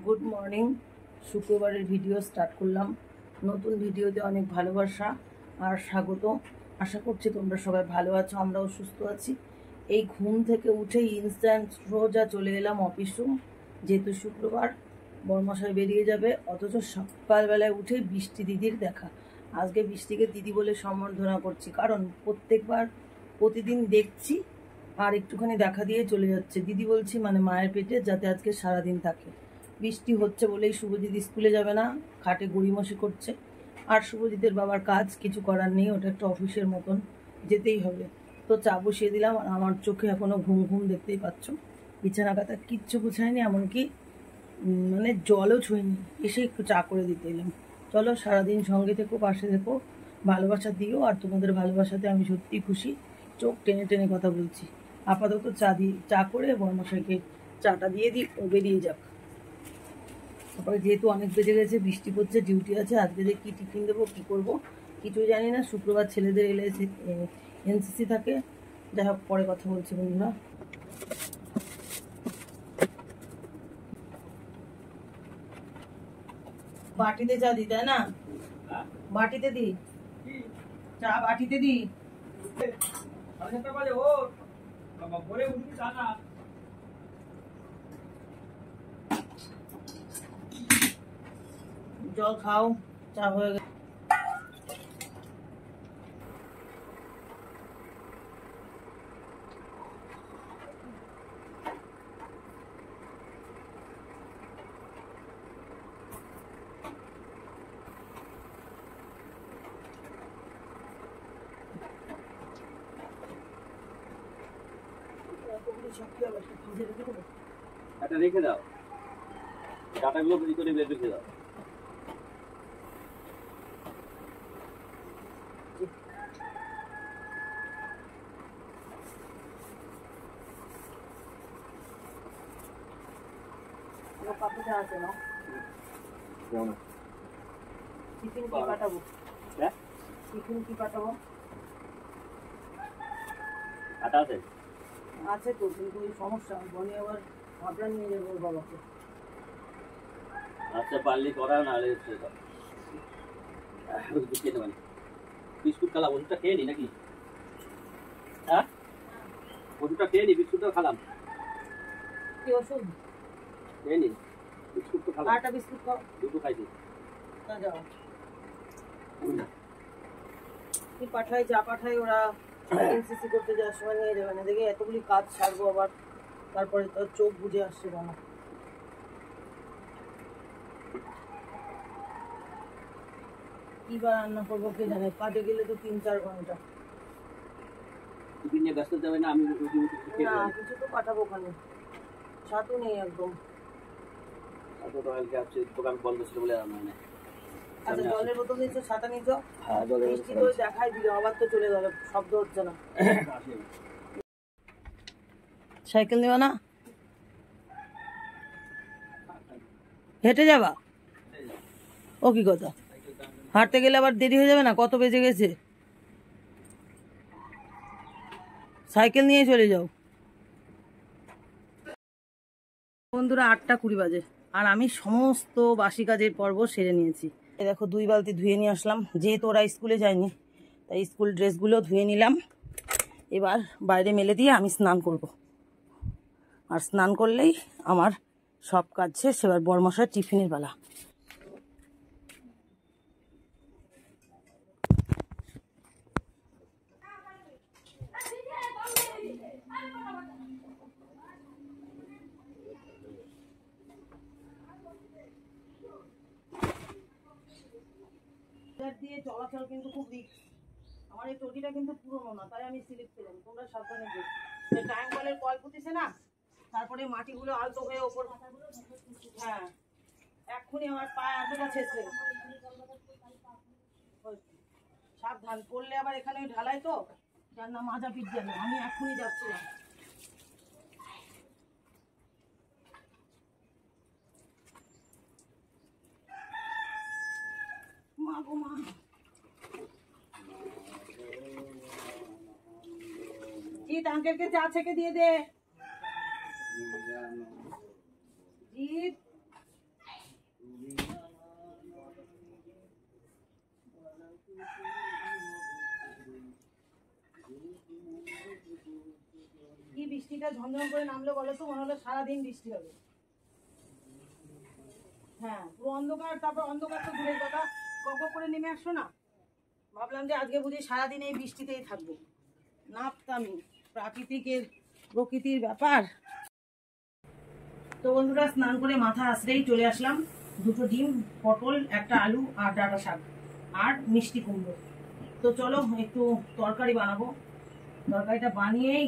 Good morning. শুক্রবারের video start করলাম। নতুন ভিডিওতে অনেক ভালোবাসা আর স্বাগত। আশা করছি তোমরা সবাই ভালো আছো, আমরাও সুস্থ আছি। এই ঘুম থেকে উঠেই ইনস্ট্যান্ট সোজা চলে এলাম অফিস রুম, যেহেতু শুক্রবার বরমশাই বেরিয়ে যাবে। অথচ সকালবেলায় উঠে বৃষ্টি দিদির দেখা। আজকে বৃষ্টিকে দিদি বলে সম্বর্ধনা করছি, কারণ প্রতিদিন দেখছি আর একটুখানি দেখা দিয়ে চলে যাচ্ছে। দিদি বলছি মানে মায়ের পেটে, যাতে আজকে সারাদিন থাকে। বৃষ্টি হচ্ছে বলেই শুভজিৎ স্কুলে যাবে না, খাটে গড়িমসি করছে। আর শুভজিতের বাবার কাজ কিছু করার নেই, ওটা একটা অফিসের মতন, যেতেই হবে। তো চা বসিয়ে দিলাম, আর আমার চোখে এখনো ঘুম ঘুম, দেখতেই পাচ্ছ। বিছানা কাতা কিচ্ছু গুছায়নি, এমনকি মানে জলও ছুঁইনি, এসে একটু চা করে দিতে এলাম। চলো, সারাদিন সঙ্গে থেকো, পাশে থেকো, ভালোবাসা দিও। আর তোমাদের ভালোবাসাতে আমি সত্যি খুশি। চোখ টেনে টেনে কথা বলছি। আপাতত চা করে বর্মশাইকে চাটা দিয়ে দিই, ও বেরিয়ে যাক। তারপরে যেহেতু অনেক বেজে গেছে, বৃষ্টি পড়ছে, ডিউটি আছে। আজকে যে কী টিফিন দেবো, কী করবো কিছুই জানি না। শুক্রবার ছেলেদের এনসিসি থাকে। যাই হোক, পরে কথা বলছি বন্ধুরা। বাটিতে চা দি, তাই না? বাটিতে দি চা, বাটিতে দি। জল খাও, চা হয়ে গেছে। একটা রেখে দাও, ডাটাগুলো ভিতরে বের রেখে দাও। আছে না, টিফিন কি পাঠাবো? টিফিন কি পাঠাবো? আটা আছে? আছে তো, কিন্তু ওই সমস্যা, বনি আবার ভাবনা নিয়ে যাবো ওর বাবাকে। আচ্ছা, পারলি করা, নাহলে বিস্কুট খালাম, ওষুধটা খেয়ে নি নাকি? হ্যাঁ, ওষুধটা খেয়ে নি, বিস্কুটটা খালাম। কি ওষুধ? খেয়ে নি, বিস্কুট তো খালাম। আটা বিস্কুট খাও। দুটো খাইছি। না, যাও। কি পাঠাই, যা পাঠাই ওরা এনসিসি করতে যাওয়ার সময় নিয়ে যাবে না। দেখে এতগুলি কাজ ছাড়বো আবার, তারপরে তোর চোখ বুঝে আসছে না। কি বা রান্না করবো কে জানে, কাজে গেলে তো 3-4 ঘন্টা। টিফিন নিয়ে ব্যস্ত যাবে না, আমি না, কিছু তো পাঠাবো ওখানে, ছাতু নেই একদম। দোকান বন্ধ ছিল বলে রান্না হয় না। আচ্ছা, জলের বোতল নিয়েছো, ছাতা নিয়েছো? হ্যাঁ, জলের বৃষ্টি তো দেখাই দিল, আবার তো চলে গেল, শব্দ হচ্ছে না। সাইকেল নেবা না? হেঁটে যাবা? ও কি কথা, হাঁটতে গেলে আবার দেরি হয়ে যাবে না? কত বেজে গেছে, সাইকেল নিয়ে চলে যাও। বন্ধুরা, 8:20 বাজে, আর আমি সমস্ত বাসি কাজের পর্ব সেরে নিয়েছি। দেখো, 2 বালতি ধুয়ে নিয়ে আসলাম, যেহেতু ওরা স্কুলে যায়নি তাই স্কুল ড্রেসগুলো ধুয়ে নিলাম। এবার বাইরে মেলে দিয়ে আমি স্নান করব, আর স্নান করলেই আমার সব কাজ শেষ। এবার বরমশার টিফিনের বেলা। দিয়ে চলাচল কিন্তু খুব রিস্ক। আমার এই টটিটা কিন্তু পুরোনো না, তাই আমি স্লিপ পেলাম। তোমরা সাবধানে দিও। টাইম কলের কল পুঁতিছে না, তারপরে মাটিগুলো আলতো হয়ে ওপর। হ্যাঁ, এক্ষুনি আমার পায়ে এতটা ছেঁচড়ে। সাবধান, পড়লে আবার এখানে ঢালাই তো, যার নাম মাজা পিট যাবে। আমি এক্ষুনি যাচ্ছিলাম। মা গো মা, জিৎ আঙ্কেলকে চা ছেঁকে দিয়ে দে। জিৎ, কি বৃষ্টিটা ঝমঝম করে নামলো বলো তো, মনে হলো সারাদিন বৃষ্টি হবে। হ্যাঁ পুরো অন্ধকার, তারপর অন্ধকার তো দূরের কথা, কপ করে নেমে আসলো না। ভাবলাম যে আজকে বুঝি সারাদিন এই বৃষ্টিতেই থাকবো, নাপতামি প্রকৃতির ব্যাপার। তো বন্ধুরা স্নান করে মাথা আসলেই চলে আসলাম, 2টো ডিম, পটল, একটা আলু আর ডাঁটা শাক আর মিষ্টি কুমড়ো। তো চলো একটু তরকারি বানাবো, তরকারিটা বানিয়েই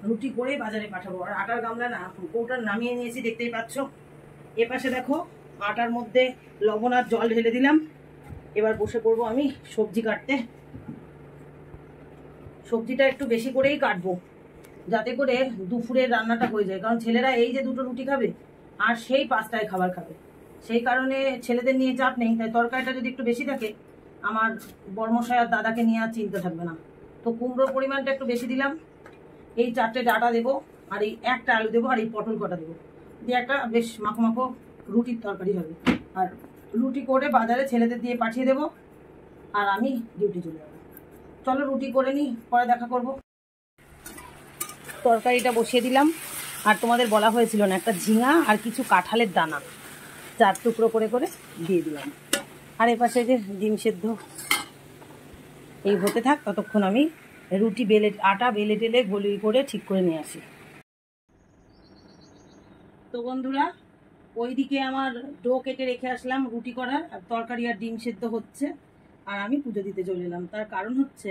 রুটি করে বাজারে পাঠাবো। আর আটার গামলা না কৌটা নামিয়ে নিয়েছি, দেখতেই পাচ্ছ। এপাশে দেখো আটার মধ্যে লবণ আর জল ঢেলে দিলাম। এবার বসে পড়বো আমি সবজি কাটতে। সবজিটা একটু বেশি করেই কাটবো, যাতে করে দুপুরের রান্নাটা হয়ে যায়, কারণ ছেলেরা এই যে 2টো রুটি খাবে আর সেই 5টায় খাবার খাবে। সেই কারণে ছেলেদের নিয়ে চাপ নেই, তাই তরকারিটা যদি একটু বেশি থাকে আমার বড়মশাই আর দাদাকে নিয়ে আর চিন্তা থাকবে না। তো কুমড়োর পরিমাণটা একটু বেশি দিলাম, এই 4টে ডাঁটা দেবো, আর এই একটা আলু দেবো, আর এই পটল কটা দেবো, দিয়ে একটা বেশ মাখো মাখো রুটির তরকারি হবে। আর রুটি করে বাজারে ছেলেদের দিয়ে পাঠিয়ে দেবো, আর আমি ডিউটি চলে যাবো। চলো রুটি করে নিই, পরে দেখা করবো। তরকারিটা বসিয়ে দিলাম, আর তোমাদের বলা হয়েছিল না, একটা ঝিঙা আর কিছু কাঁঠালের দানা 4 টুকরো করে করে দিয়ে দিলাম। আর এপাশে যে ডিম সেদ্ধ এই হতে থাক, ততক্ষণ আমি রুটি আটা বেলে টেলে গলি করে ঠিক করে নিয়ে আসি। তো বন্ধুরা ওইদিকে আমার ডো কেটে রেখে আসলাম রুটি করার, আর তরকারি আর ডিম সেদ্ধ হচ্ছে, আর আমি পুজো দিতে চলে এলাম। তার কারণ হচ্ছে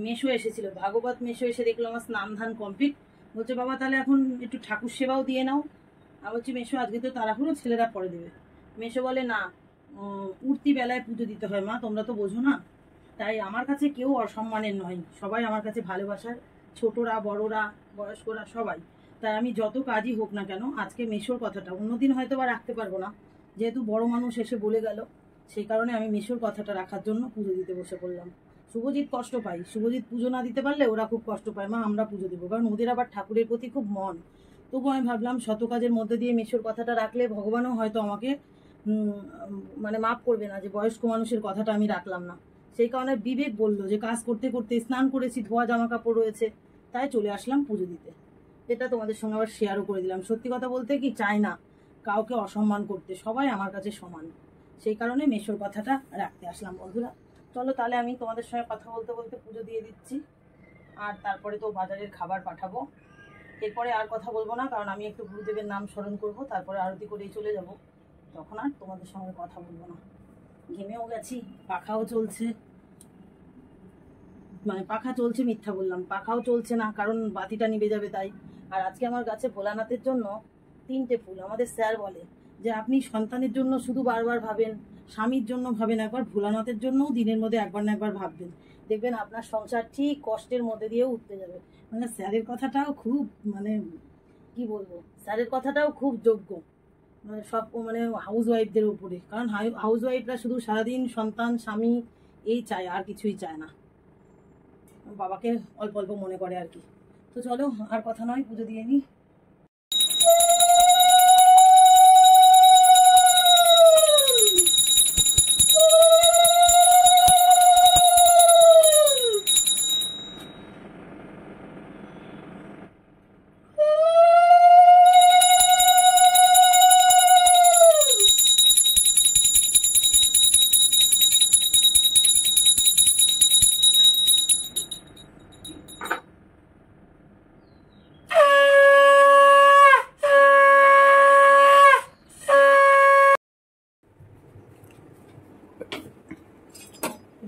মেশো এসেছিল, ভাগবত মেশো এসে দেখলো আমার স্নান ধান কমপ্লিট, বলছে বাবা তাহলে এখন একটু ঠাকুর সেবাও দিয়ে নাও। আমি বলছি মেশো আজকে তো তাড়াহুড়ো, ছেলেরা পরে দেবে। মেশো বলে না, উঠতি বেলায় পুজো দিতে হয় মা, তোমরা তো বোঝো না। তাই আমার কাছে কেউ অসম্মানের নয়, সবাই আমার কাছে ভালোবাসার, ছোটরা বড়রা বয়স্করা সবাই। তাই আমি যত কাজই হোক না কেন আজকে মেশোর কথাটা, অন্যদিন হয়তো বা রাখতে পারবো না, যেহেতু বড় মানুষ এসে বলে গেল, সেই কারণে আমি মেশোর কথাটা রাখার জন্য পুজো দিতে বসে পড়লাম। শুভজিৎ কষ্ট পাই, শুভজিৎ পুজো না দিতে পারলে ওরা খুব কষ্ট পায়, মা আমরা পুজো দেবো, কারণ ওদের আবার ঠাকুরের প্রতি খুব মন। তবু আমি ভাবলাম শত কাজের মধ্যে দিয়ে মেশোর কথাটা রাখলে ভগবানও হয়তো আমাকে মানে মাফ করবে না যে বয়স্ক মানুষের কথাটা আমি রাখলাম না। সেই কারণে বিবেক বলল যে কাজ করতে করতে স্নান করেছি, ধোয়া জামা কাপড় রয়েছে, তাই চলে আসলাম পুজো দিতে। এটা তোমাদের সঙ্গে আবার শেয়ারও করে দিলাম। সত্যি কথা বলতে কি চাই না কাউকে অসম্মান করতে, সবাই আমার কাছে সমান, সেই কারণে মেশোর কথাটা রাখতে আসলাম। বন্ধুরা চলো তাহলে আমি তোমাদের সঙ্গে কথা বলতে বলতে পুজো দিয়ে দিচ্ছি, আর তারপরে তো বাজারের খাবার পাঠাবো। এরপরে আর কথা বলবো না, কারণ আমি একটু গুরুদেবের নাম স্মরণ করব, তারপরে আরতি করেই চলে যাব, তখন আর তোমাদের সঙ্গে কথা বলবো না। ঘেমেও গেছি, পাখাও চলছে, মানে পাখা চলছে মিথ্যা বললাম, পাখাও চলছে না, কারণ বাতিটা নিভে যাবে তাই। আর আজকে আমার গাছে ভোলানাথের জন্য 3টে ফুল। আমাদের স্যার বলে যে আপনি সন্তানের জন্য শুধু বারবার ভাবেন, স্বামীর জন্য ভাবেন একবার, ভোলানাথের জন্যও দিনের মধ্যে একবার না একবার ভাববেন, দেখবেন আপনার সংসার ঠিক কষ্টের মধ্যে দিয়েও উঠতে যাবে। মানে স্যারের কথাটাও খুব, মানে কি বলবো, স্যারের কথাটাও খুব যোগ্য, মানে সব মানে হাউস ওয়াইফদের উপরে, কারণ হাউস ওয়াইফরা শুধু সারাদিন সন্তান স্বামী এই চায়, আর কিছুই চায় না, বাবাকে অল্প অল্প মনে করে আর কি। তো চলো আর কথা নয়, পুজো দিয়ে নিই।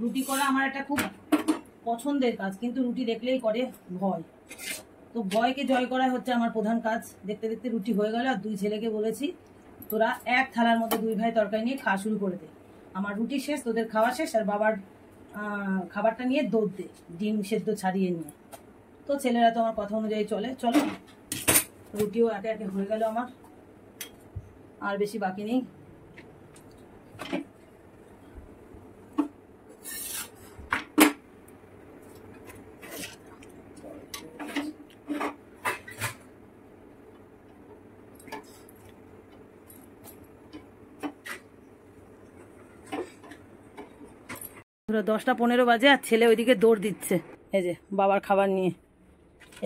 রুটি করা আমার একটা খুব পছন্দের কাজ, কিন্তু রুটি দেখলেই করে ভয়। তো ভয়কে জয় করা হচ্ছে আমার প্রধান কাজ। দেখতে দেখতে রুটি হয়ে গেল, আর 2 ছেলেকে বলেছি তোরা এক থালার মধ্যে 2 ভাই তরকারি নিয়ে খাওয়া শুরু করে দে। আমার রুটি শেষ, তোদের খাওয়া শেষ, আর বাবার খাবারটা নিয়ে দৌড় দে ডিম সেদ্ধ ছাড়িয়ে নিয়ে। তো ছেলেরা তো আমার কথা অনুযায়ী চলে। চলো রুটিও একে একে হয়ে গেল আমার, আর বেশি বাকি নেই। পুরো 10টা 15 বাজে, আর ছেলে ওইদিকে দৌড় দিচ্ছে এই যে বাবার খাবার নিয়ে।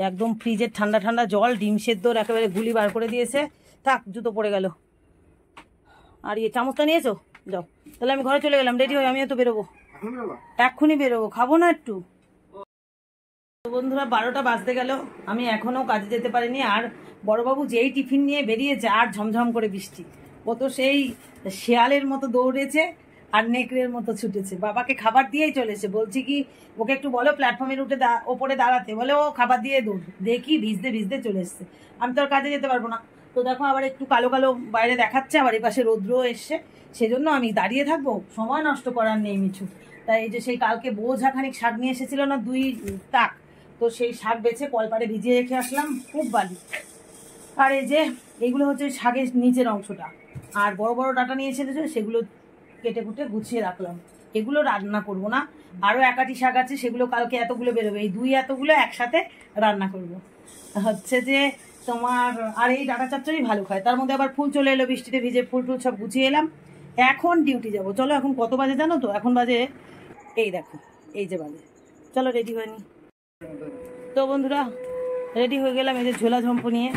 একদম ফ্রিজের ঠান্ডা ঠান্ডা জল, ডিম সেদ্ধর একেবারে গুলি বার করে দিয়েছে। থাক, জুতো পড়ে গেল। আর চামচটা নিয়েছো? যাও তাহলে, আমি ঘরে চলে গেলাম, রেডি হয়ে আমিও তো বেরোবো, এক্ষুনি বেরোবো, খাবো না একটু? বন্ধুরা 12টা বাজতে গেল, আমি এখনো কাজে যেতে পারিনি। আর বড়বাবু যেই টিফিন নিয়ে বেরিয়েছে, আর ঝমঝম করে বৃষ্টি। ও তো সেই শেয়ালের মতো দৌড়েছে আর নেকড়ের মতো ছুটেছে, বাবাকে খাবার দিয়েই চলেছে। বলছি কি ওকে একটু বলো প্ল্যাটফর্মের উঠে ওপরে দাঁড়াতে, বলে ও খাবার দিয়ে দৌড়। দেখি ভিজতে ভিজতে চলে এসছে। আমি তো আর কাজে যেতে পারবো না। তো দেখো আবার একটু কালো কালো বাইরে দেখাচ্ছে, আবার এই পাশে রৌদ্র এসছে, সেজন্য আমি দাঁড়িয়ে থাকবো, সময় নষ্ট করার নেই মিছু। তাই এই যে সেই কালকে বোঝাখানিক শাক নিয়ে এসেছিল না, 2 তাক, তো সেই শাক বেছে কলপারে ভিজিয়ে রেখে আসলাম, খুব বালি। আর এই যে এইগুলো হচ্ছে শাকের নিচের অংশটা, আর বড় বড় ডাটা নিয়ে এসেছে, সেগুলো কেটে কুটে গুছিয়ে রাখলাম। এগুলো রান্না করব না, আরও 1 শাক আছে, সেগুলো কালকে এতগুলো বেরোবে, এই 2 এতগুলো একসাথে রান্না করব। হচ্ছে যে তোমার, আর এই ডাটা চচ্চড়ি ভালো খায়, তার মধ্যে আবার ফুল চলে এলো, বৃষ্টিতে ভিজে ফুল টুল সব গুছিয়ে এলাম। এখন ডিউটি যাব। চলো, এখন কত বাজে জানো তো? এখন বাজে, এই দেখো, এই যে বাজে। চলো রেডি হয়ে নি। তো বন্ধুরা রেডি হয়ে গেলাম, এই যে ঝোলা ঝম্প নিয়ে,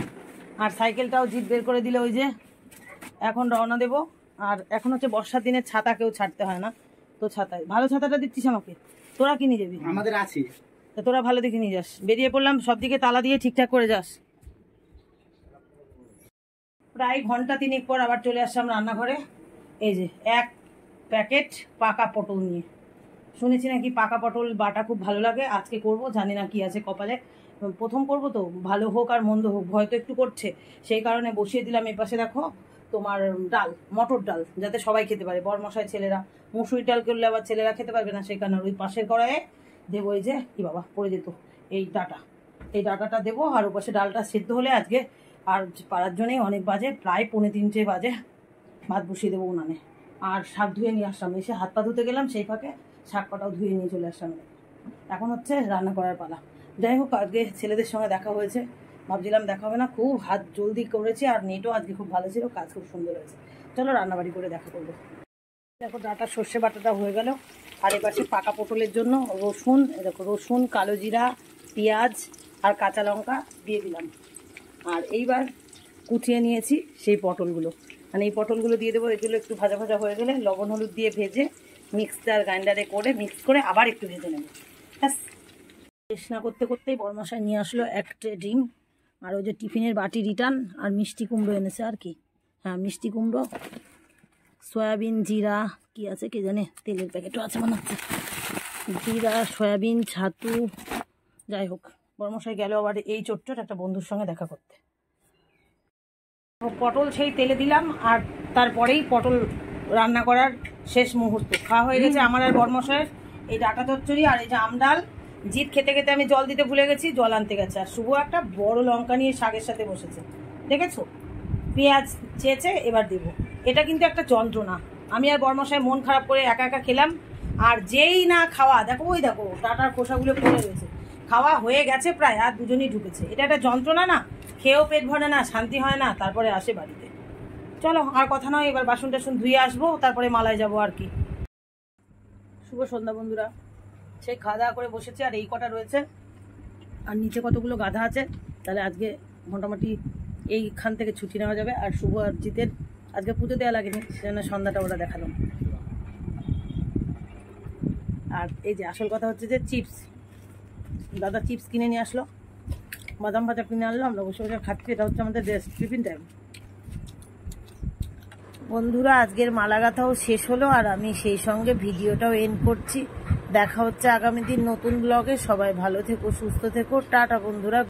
আর সাইকেলটাও জিপ বের করে দিলে, ওই যে এখন রওনা দেবো। আর এখন হচ্ছে বর্ষার দিনে ছাতা কেউ ছাড়তে হয় না, তো ছাতায় ভালো ছাতাটা দিচ্ছিস আমাকে, তোরা কি নিয়ে যাবি? আমাদের আছে, তোরা ভালো দেখে নিয়ে যাস। বেরিয়ে পড়লাম, সব দিকে তালা দিয়ে ঠিকঠাক করে যাস। প্রায় ঘন্টা 3 পর আবার চলে আসলাম রান্নাঘরে। এই যে 1 প্যাকেট পাকা পটল নিয়ে, শুনেছি নাকি পাকা পটল বাটা খুব ভালো লাগে, আজকে করব, জানি না কি আছে কপালে। প্রথম করব তো, ভালো হোক আর মন্দ হোক, ভয় তো একটু করছে, সেই কারণে বসিয়ে দিলাম। এই পাশে দেখো তোমার ডাল, মটর ডাল, যাতে সবাই খেতে পারে, বরমশাই ছেলেরা। মুসুরি ডাল করলে আবার ছেলেরা খেতে পারবে না, সেই কারণে ওই পাশের কড়াইয়ে দেবো। এই যে কি বাবা পড়ে যেত, এই ডাটাটা দেবো। আর ওপাশে ডালটা সেদ্ধ হলে আজকে আর পাড়ার জন্যই অনেক বাজে, প্রায় 2:45 বাজে, ভাত বসিয়ে দেবো উনানে। আর শাক ধুয়ে নিয়ে আসলাম, এসে হাত পা ধুতে গেলাম, সেই ফাঁকে শাক পাটাও ধুয়ে নিয়ে চলে আসলাম। এখন হচ্ছে রান্না করার পালা। যাই হোক, আজকে ছেলেদের সঙ্গে দেখা হয়েছে, ভাবছিলাম দেখা হবে না, খুব হাত জলদি করেছি, আর নেটও আজকে খুব ভালো ছিল, কাজ খুব সুন্দর হয়েছে। চলো রান্নাবাড়ি করে দেখা করবো। দেখো ডাটা সর্ষে বাটাটা হয়ে গেল, আর এপাশে পাকা পটলের জন্য রসুন, দেখো রসুন, কালো জিরা, পেঁয়াজ আর কাঁচা লঙ্কা দিয়ে দিলাম। আর এইবার কুচিয়ে নিয়েছি সেই পটলগুলো, মানে এই পটলগুলো দিয়ে দেবো। এগুলো একটু ভাজা ভাজা হয়ে গেলে লবণ হলুদ দিয়ে ভেজে মিক্সার গ্রাইন্ডারে করে মিক্স করে আবার একটু ভেজে নেব। ব্যাস, শেষ না করতে করতেই বড়মশাই নিয়ে আসলো 1 ট্রে ডিম, আর ওই যে টিফিনের বাটি রিটার্ন, আর মিষ্টি কুমড়ো এনেছে। আর কি, হ্যাঁ মিষ্টি কুমড়ো, সয়াবিন, জিরা, কি আছে কে জানে, তেলের প্যাকেটও আছে মনে হচ্ছে, জিরা, সয়াবিন, ছাতু। যাই হোক, বড়মশাই গেল আবার এই চটচট একটা বন্ধুর সঙ্গে দেখা করতে। পটল সেই তেলে দিলাম, আর তারপরেই পটল রান্না করার শেষ মুহূর্ত। খাওয়া হয়ে গেছে আমার আর বড়মশাইয়ের। এই ডাটা চচ্চড়ি আর এই যে আমডাল। জিত খেতে খেতে আমি জল দিতে ভুলে গেছি, জল আনতে গেছে। আর শুভ একটা বড় লঙ্কা নিয়ে শাকের সাথে বসেছে, দেখেছো? পেঁয়াজ চেয়েছে, এবার দেবো। এটা কিন্তু একটা যন্ত্রণা। আমি আর বড়মশাই মন খারাপ করে একা একা খেলাম, আর যেই না খাওয়া, দেখো ওই দেখো ডাটার খোসাগুলো পড়ে রয়েছে, খাওয়া হয়ে গেছে প্রায়, আর দুজনেই ঢুকেছে। এটা একটা যন্ত্রণা না, খেয়েও পেট ভরে না, শান্তি হয় না, তারপরে আসে বাড়িতে। চলো আর কথা নয়, এবার বাসন টাসন ধুয়ে আসবো, তারপরে মালায় যাবো আর কি। শুভ সন্ধ্যা বন্ধুরা, সেই খাওয়া দাওয়া করে বসেছে, আর এই কটা রয়েছে, আর নিচে কতগুলো গাধা আছে। তাহলে আজকে মোটামুটি এইখান থেকে ছুটি নেওয়া যাবে। আর শুভ আর জিতের আজকে পুজো দেওয়া লাগেনি, সেজন্য সন্ধ্যাটা ওরা দেখালাম। আর এই যে আসল কথা হচ্ছে যে চিপস, দাদা চিপস কিনে নিয়ে আসলো, বাদাম ভাজা কিনে আনলো, আমরা বসে বসে খাচ্ছি। এটা হচ্ছে আমাদের টিফিন টাইম। বন্ধুরা আজকের মালা গাঁথাও শেষ হলো, আর আমি সেই সঙ্গে ভিডিওটাও এন্ড করছি। দেখা হচ্ছে আগামী দিন নতুন ব্লগে। সবাই ভালো থেকো, সুস্থ থেকো, টাটা বন্ধুরা।